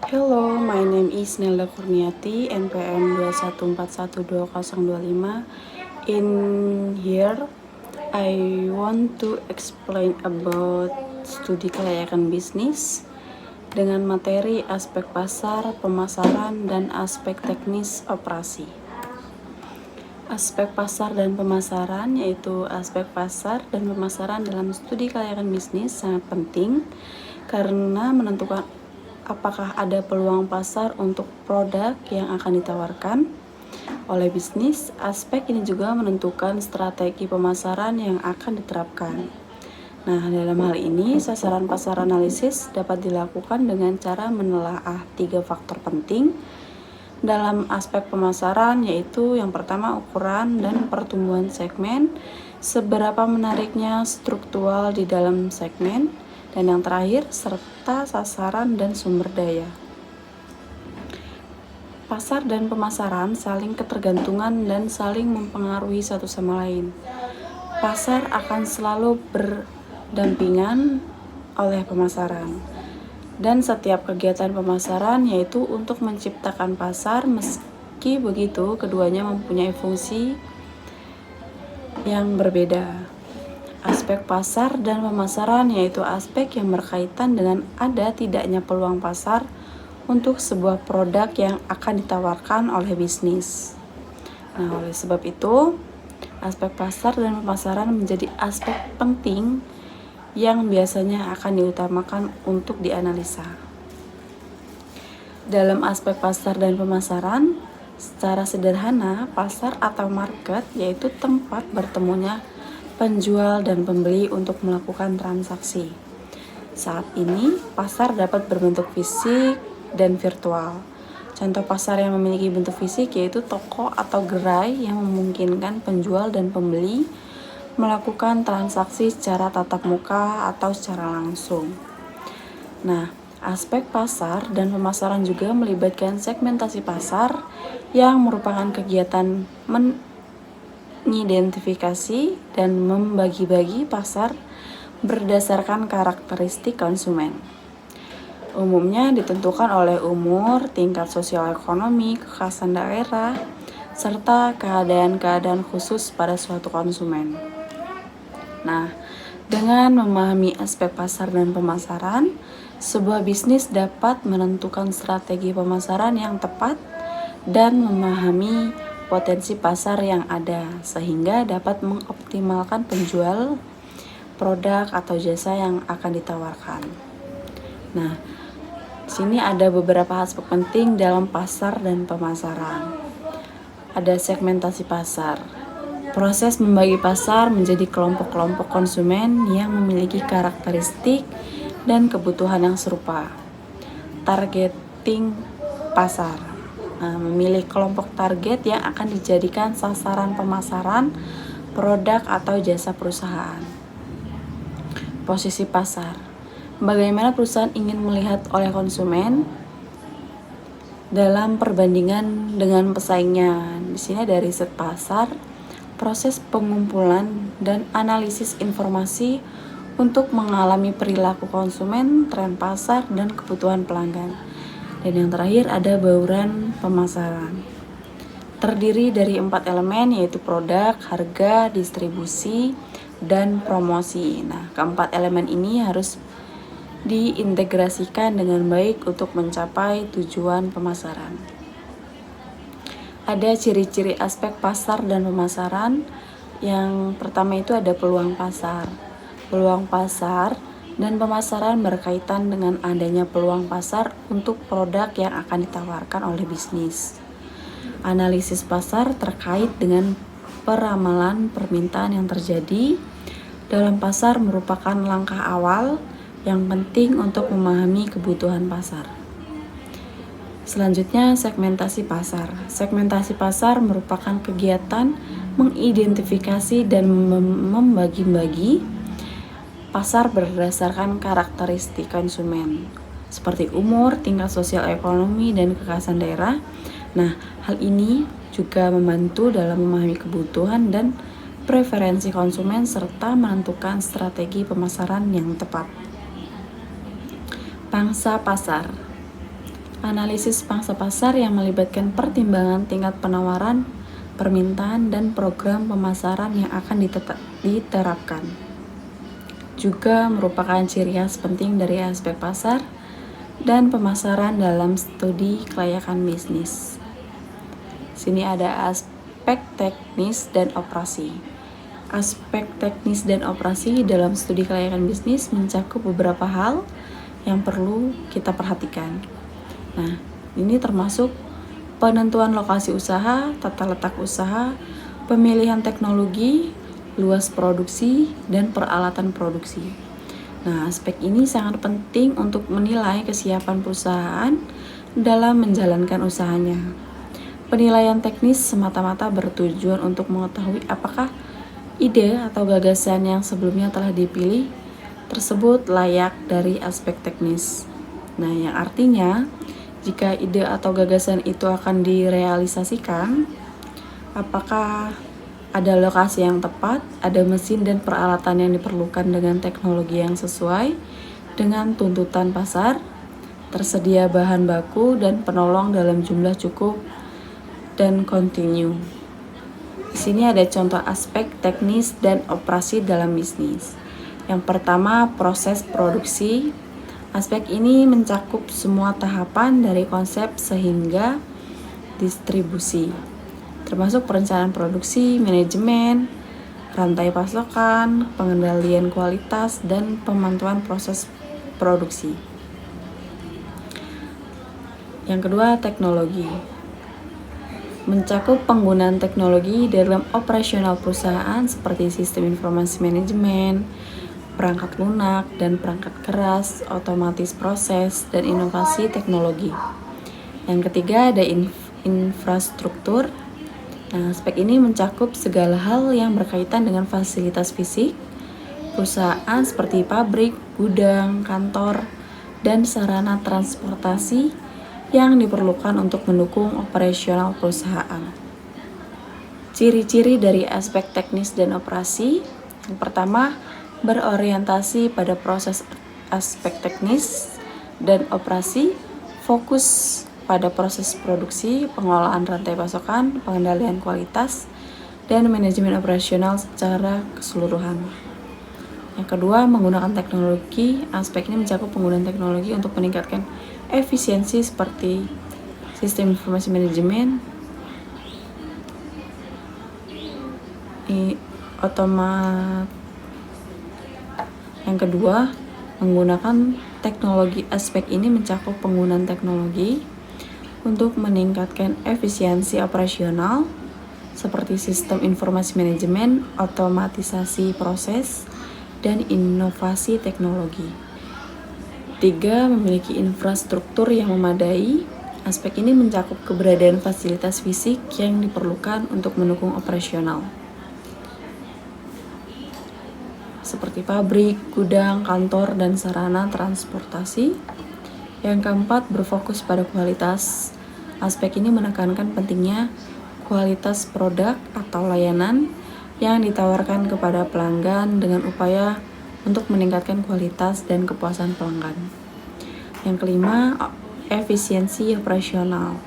Hello, my name is Nelda Kurniati, NPM 214120025. In here, I want to explain about studi kelayakan bisnis dengan materi aspek pasar, pemasaran, dan aspek teknis operasi. Aspek pasar dan pemasaran, yaitu aspek pasar dan pemasaran dalam studi kelayakan bisnis sangat penting karena menentukan apakah ada peluang pasar untuk produk yang akan ditawarkan oleh bisnis. Aspek ini juga menentukan strategi pemasaran yang akan diterapkan. Nah, dalam hal ini, sasaran pasar analisis dapat dilakukan dengan cara menelaah 3 faktor penting dalam aspek pemasaran, yaitu yang pertama ukuran dan pertumbuhan segmen, seberapa menariknya struktural di dalam segmen, dan yang terakhir serta sasaran dan sumber daya. Pasar dan pemasaran saling ketergantungan dan saling mempengaruhi satu sama lain. Pasar akan selalu berdampingan oleh pemasaran. Dan setiap kegiatan pemasaran yaitu untuk menciptakan pasar. Meski begitu, keduanya mempunyai fungsi yang berbeda. Aspek pasar dan pemasaran yaitu aspek yang berkaitan dengan ada tidaknya peluang pasar untuk sebuah produk yang akan ditawarkan oleh bisnis. Nah, oleh sebab itu, aspek pasar dan pemasaran menjadi aspek penting yang biasanya akan diutamakan untuk dianalisa. Dalam aspek pasar dan pemasaran, secara sederhana, pasar atau market yaitu tempat bertemunya penjual dan pembeli untuk melakukan transaksi. Saat ini, pasar dapat berbentuk fisik dan virtual. Contoh pasar yang memiliki bentuk fisik yaitu toko atau gerai yang memungkinkan penjual dan pembeli melakukan transaksi secara tatap muka atau secara langsung. Nah, aspek pasar dan pemasaran juga melibatkan segmentasi pasar yang merupakan kegiatan mengidentifikasi dan membagi-bagi pasar berdasarkan karakteristik konsumen. Umumnya ditentukan oleh umur, tingkat sosial ekonomi, kekhasan daerah, serta keadaan-keadaan khusus pada suatu konsumen. Nah, dengan memahami aspek pasar dan pemasaran, sebuah bisnis dapat menentukan strategi pemasaran yang tepat dan memahami potensi pasar yang ada, sehingga dapat mengoptimalkan penjual produk atau jasa yang akan ditawarkan. Nah, di sini ada beberapa aspek penting dalam pasar dan pemasaran. Ada segmentasi pasar. Proses membagi pasar menjadi kelompok-kelompok konsumen yang memiliki karakteristik dan kebutuhan yang serupa. Targeting pasar. Memilih kelompok target yang akan dijadikan sasaran pemasaran produk atau jasa perusahaan. Posisi pasar. Bagaimana perusahaan ingin melihat oleh konsumen dalam perbandingan dengan pesaingnya. Di sini ada riset pasar, proses pengumpulan dan analisis informasi untuk mengalami perilaku konsumen, tren pasar, dan kebutuhan pelanggan. Dan yang terakhir ada bauran pemasaran. Terdiri dari 4 elemen yaitu produk, harga, distribusi, dan promosi. Nah, keempat elemen ini harus diintegrasikan dengan baik untuk mencapai tujuan pemasaran. Ada ciri-ciri aspek pasar dan pemasaran. Yang pertama itu ada peluang pasar. Peluang pasar dan pemasaran berkaitan dengan adanya peluang pasar untuk produk yang akan ditawarkan oleh bisnis. Analisis pasar terkait dengan peramalan permintaan yang terjadi dalam pasar merupakan langkah awal yang penting untuk memahami kebutuhan pasar. Selanjutnya, segmentasi pasar. Segmentasi pasar merupakan kegiatan mengidentifikasi dan membagi-bagi pasar berdasarkan karakteristik konsumen, seperti umur, tingkat sosial ekonomi, dan kekhasan daerah. Nah, hal ini juga membantu dalam memahami kebutuhan dan preferensi konsumen serta menentukan strategi pemasaran yang tepat. Pangsa pasar. Analisis pangsa pasar yang melibatkan pertimbangan tingkat penawaran, permintaan, dan program pemasaran yang akan diterapkan. Juga merupakan ciri khas penting dari aspek pasar dan pemasaran dalam studi kelayakan bisnis. Sini ada aspek teknis dan operasi. Aspek teknis dan operasi dalam studi kelayakan bisnis mencakup beberapa hal yang perlu kita perhatikan. Nah, ini termasuk penentuan lokasi usaha, tata letak usaha, pemilihan teknologi, luas produksi, dan peralatan produksi. Nah, aspek ini sangat penting untuk menilai kesiapan perusahaan dalam menjalankan usahanya. Penilaian teknis semata-mata bertujuan untuk mengetahui apakah ide atau gagasan yang sebelumnya telah dipilih tersebut layak dari aspek teknis. Nah, yang artinya jika ide atau gagasan itu akan direalisasikan, apakah ada lokasi yang tepat, ada mesin dan peralatan yang diperlukan dengan teknologi yang sesuai dengan tuntutan pasar, tersedia bahan baku dan penolong dalam jumlah cukup, dan kontinu. Di sini ada contoh aspek teknis dan operasi dalam bisnis. Yang pertama, proses produksi. Aspek ini mencakup semua tahapan dari konsep sehingga distribusi, termasuk perencanaan produksi, manajemen, rantai pasokan, pengendalian kualitas, dan pemantauan proses produksi. Yang kedua, teknologi. Mencakup penggunaan teknologi dalam operasional perusahaan seperti sistem informasi manajemen, perangkat lunak dan perangkat keras, otomatis proses, dan inovasi teknologi. Yang ketiga ada infrastruktur. Nah, aspek ini mencakup segala hal yang berkaitan dengan fasilitas fisik perusahaan seperti pabrik, gudang, kantor, dan sarana transportasi yang diperlukan untuk mendukung operasional perusahaan. Ciri-ciri dari aspek teknis dan operasi. Yang pertama, berorientasi pada proses aspek teknis dan operasi, fokus pada proses produksi, pengelolaan rantai pasokan, pengendalian kualitas, dan manajemen operasional secara keseluruhan. Yang kedua, menggunakan teknologi. Aspek ini mencakup penggunaan teknologi untuk meningkatkan efisiensi seperti sistem informasi manajemen, Yang kedua, menggunakan teknologi. Aspek ini mencakup penggunaan teknologi untuk meningkatkan efisiensi operasional seperti sistem informasi manajemen, otomatisasi proses, dan inovasi teknologi. 3. Memiliki infrastruktur yang memadai. Aspek ini mencakup keberadaan fasilitas fisik yang diperlukan untuk mendukung operasional, seperti pabrik, gudang, kantor, dan sarana transportasi. Yang keempat, berfokus pada kualitas. Aspek ini menekankan pentingnya kualitas produk atau layanan yang ditawarkan kepada pelanggan dengan upaya untuk meningkatkan kualitas dan kepuasan pelanggan. Yang kelima, efisiensi operasional.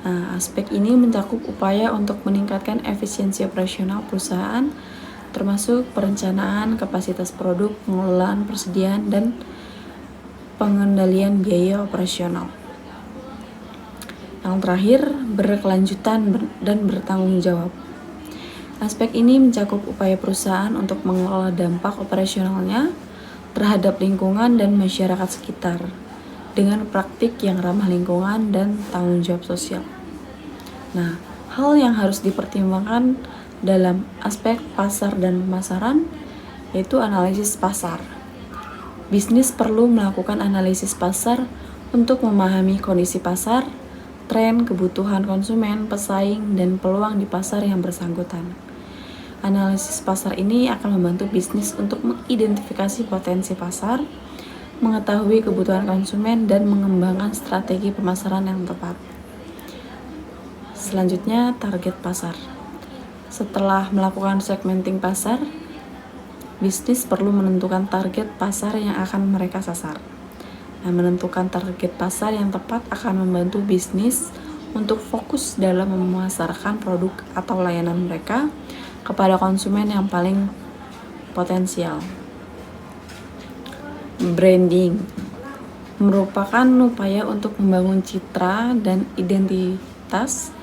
Nah, aspek ini mencakup upaya untuk meningkatkan efisiensi operasional perusahaan, termasuk perencanaan kapasitas produk, pengelolaan persediaan, dan pengendalian biaya operasional. Yang terakhir, berkelanjutan dan bertanggung jawab. Aspek ini mencakup upaya perusahaan untuk mengelola dampak operasionalnya terhadap lingkungan dan masyarakat sekitar dengan praktik yang ramah lingkungan dan tanggung jawab sosial. Nah, hal yang harus dipertimbangkan dalam aspek pasar dan pemasaran yaitu analisis pasar. Bisnis perlu melakukan analisis pasar untuk memahami kondisi pasar, tren, kebutuhan konsumen, pesaing, dan peluang di pasar yang bersangkutan. Analisis pasar ini akan membantu bisnis untuk mengidentifikasi potensi pasar, mengetahui kebutuhan konsumen, dan mengembangkan strategi pemasaran yang tepat. Selanjutnya, target pasar. Setelah melakukan segmenting pasar, bisnis perlu menentukan target pasar yang akan mereka sasar. Nah, menentukan target pasar yang tepat akan membantu bisnis untuk fokus dalam memasarkan produk atau layanan mereka kepada konsumen yang paling potensial. Branding merupakan upaya untuk membangun citra dan identitas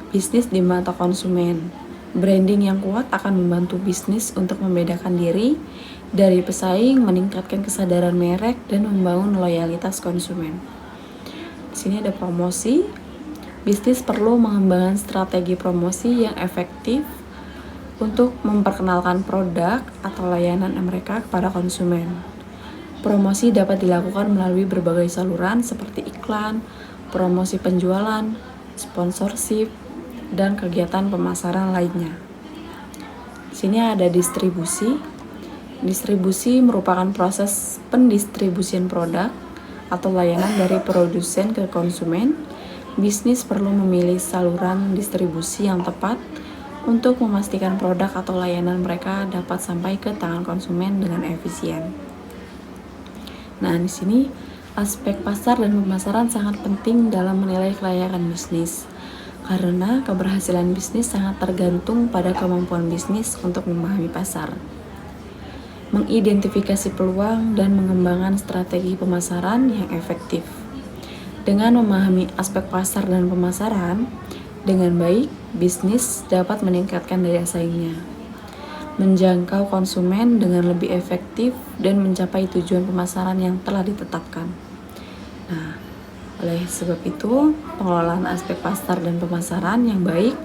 bisnis di mata konsumen. Branding yang kuat akan membantu bisnis untuk membedakan diri dari pesaing, meningkatkan kesadaran merek, dan membangun loyalitas konsumen. Di sini ada promosi. Bisnis perlu mengembangkan strategi promosi yang efektif untuk memperkenalkan produk atau layanan mereka kepada konsumen. Promosi dapat dilakukan melalui berbagai saluran seperti iklan, promosi penjualan, sponsorship, dan kegiatan pemasaran lainnya. Sini ada distribusi. Distribusi merupakan proses pendistribusian produk atau layanan dari produsen ke konsumen. Bisnis perlu memilih saluran distribusi yang tepat untuk memastikan produk atau layanan mereka dapat sampai ke tangan konsumen dengan efisien. Nah, di sini aspek pasar dan pemasaran sangat penting dalam menilai kelayakan bisnis. Karena keberhasilan bisnis sangat tergantung pada kemampuan bisnis untuk memahami pasar, mengidentifikasi peluang, dan mengembangkan strategi pemasaran yang efektif. Dengan memahami aspek pasar dan pemasaran dengan baik, bisnis dapat meningkatkan daya saingnya, menjangkau konsumen dengan lebih efektif, dan mencapai tujuan pemasaran yang telah ditetapkan. Nah, oleh sebab itu, pengelolaan aspek pasar dan pemasaran yang baik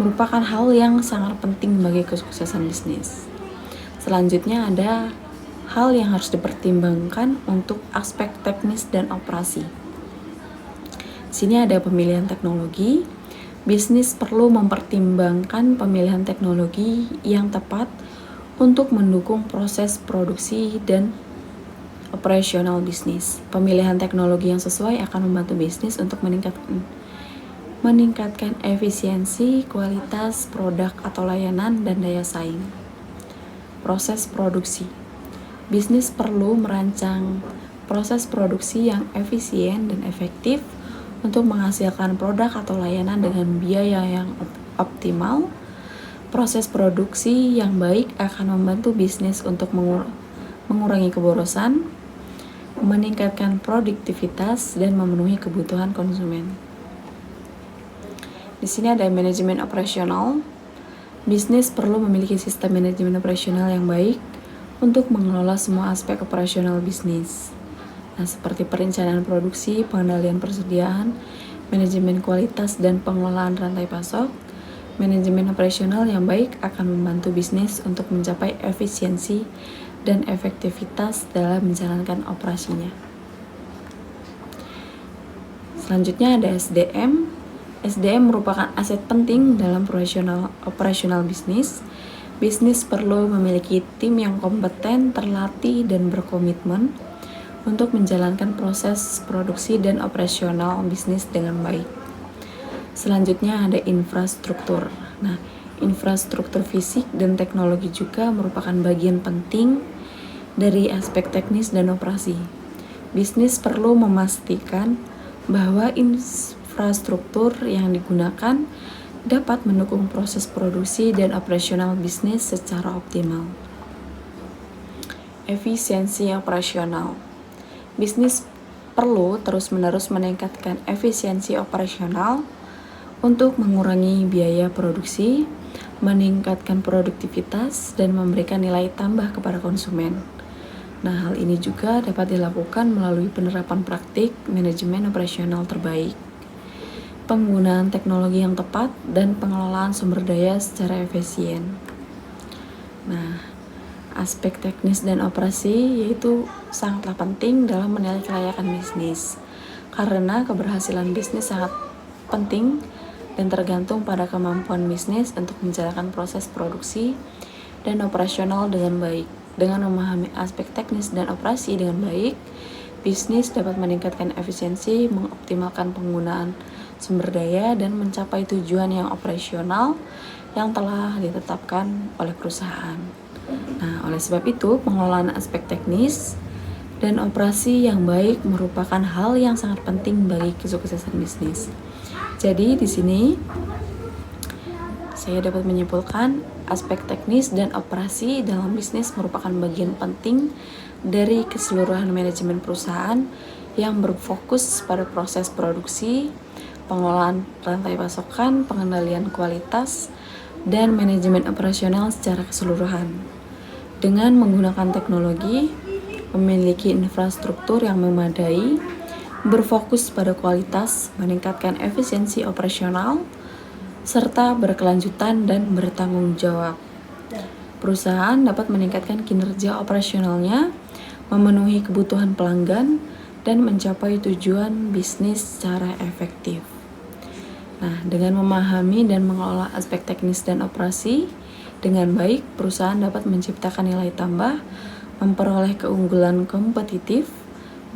merupakan hal yang sangat penting bagi kesuksesan bisnis. Selanjutnya ada hal yang harus dipertimbangkan untuk aspek teknis dan operasi. Sini ada pemilihan teknologi. Bisnis perlu mempertimbangkan pemilihan teknologi yang tepat untuk mendukung proses produksi dan operasional bisnis. Pemilihan teknologi yang sesuai akan membantu bisnis untuk meningkatkan efisiensi, kualitas produk atau layanan, dan daya saing. Proses produksi. Bisnis perlu merancang proses produksi yang efisien dan efektif untuk menghasilkan produk atau layanan dengan biaya yang optimal. Proses produksi yang baik akan membantu bisnis untuk mengurangi keborosan, meningkatkan produktivitas, dan memenuhi kebutuhan konsumen. Di sini ada manajemen operasional. Bisnis perlu memiliki sistem manajemen operasional yang baik untuk mengelola semua aspek operasional bisnis. Nah, seperti perencanaan produksi, pengendalian persediaan, manajemen kualitas, dan pengelolaan rantai pasok. Manajemen operasional yang baik akan membantu bisnis untuk mencapai efisiensi dan efektivitas dalam menjalankan operasinya. Selanjutnya ada SDM. SDM merupakan aset penting dalam operasional bisnis. Bisnis perlu memiliki tim yang kompeten, terlatih, dan berkomitmen untuk menjalankan proses produksi dan operasional bisnis dengan baik. Selanjutnya ada infrastruktur. Nah, infrastruktur fisik dan teknologi juga merupakan bagian penting dari aspek teknis dan operasi. Bisnis perlu memastikan bahwa infrastruktur yang digunakan dapat mendukung proses produksi dan operasional bisnis secara optimal. Efisiensi operasional. Bisnis perlu terus-menerus meningkatkan efisiensi operasional untuk mengurangi biaya produksi, meningkatkan produktivitas, dan memberikan nilai tambah kepada konsumen. Nah, hal ini juga dapat dilakukan melalui penerapan praktik manajemen operasional terbaik, penggunaan teknologi yang tepat, dan pengelolaan sumber daya secara efisien. Nah, aspek teknis dan operasi yaitu sangatlah penting dalam menilai kelayakan bisnis, karena keberhasilan bisnis sangat penting dan tergantung pada kemampuan bisnis untuk menjalankan proses produksi dan operasional dengan baik. Dengan memahami aspek teknis dan operasi dengan baik, bisnis dapat meningkatkan efisiensi, mengoptimalkan penggunaan sumber daya, dan mencapai tujuan yang operasional yang telah ditetapkan oleh perusahaan. Nah, oleh sebab itu, pengelolaan aspek teknis dan operasi yang baik merupakan hal yang sangat penting bagi kesuksesan bisnis. Jadi di sini saya dapat menyimpulkan aspek teknis dan operasi dalam bisnis merupakan bagian penting dari keseluruhan manajemen perusahaan yang berfokus pada proses produksi, pengelolaan rantai pasokan, pengendalian kualitas, dan manajemen operasional secara keseluruhan. Dengan menggunakan teknologi, memiliki infrastruktur yang memadai, berfokus pada kualitas, meningkatkan efisiensi operasional, serta berkelanjutan dan bertanggung jawab. Perusahaan dapat meningkatkan kinerja operasionalnya, memenuhi kebutuhan pelanggan, dan mencapai tujuan bisnis secara efektif. Nah, dengan memahami dan mengelola aspek teknis dan operasi dengan baik, perusahaan dapat menciptakan nilai tambah, memperoleh keunggulan kompetitif,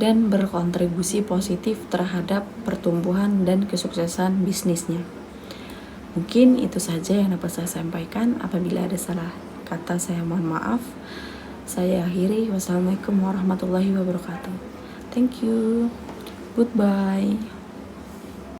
dan berkontribusi positif terhadap pertumbuhan dan kesuksesan bisnisnya. Mungkin itu saja yang dapat saya sampaikan. Apabila ada salah kata, saya mohon maaf. Saya akhiri. Wassalamualaikum warahmatullahi wabarakatuh. Thank you. Goodbye.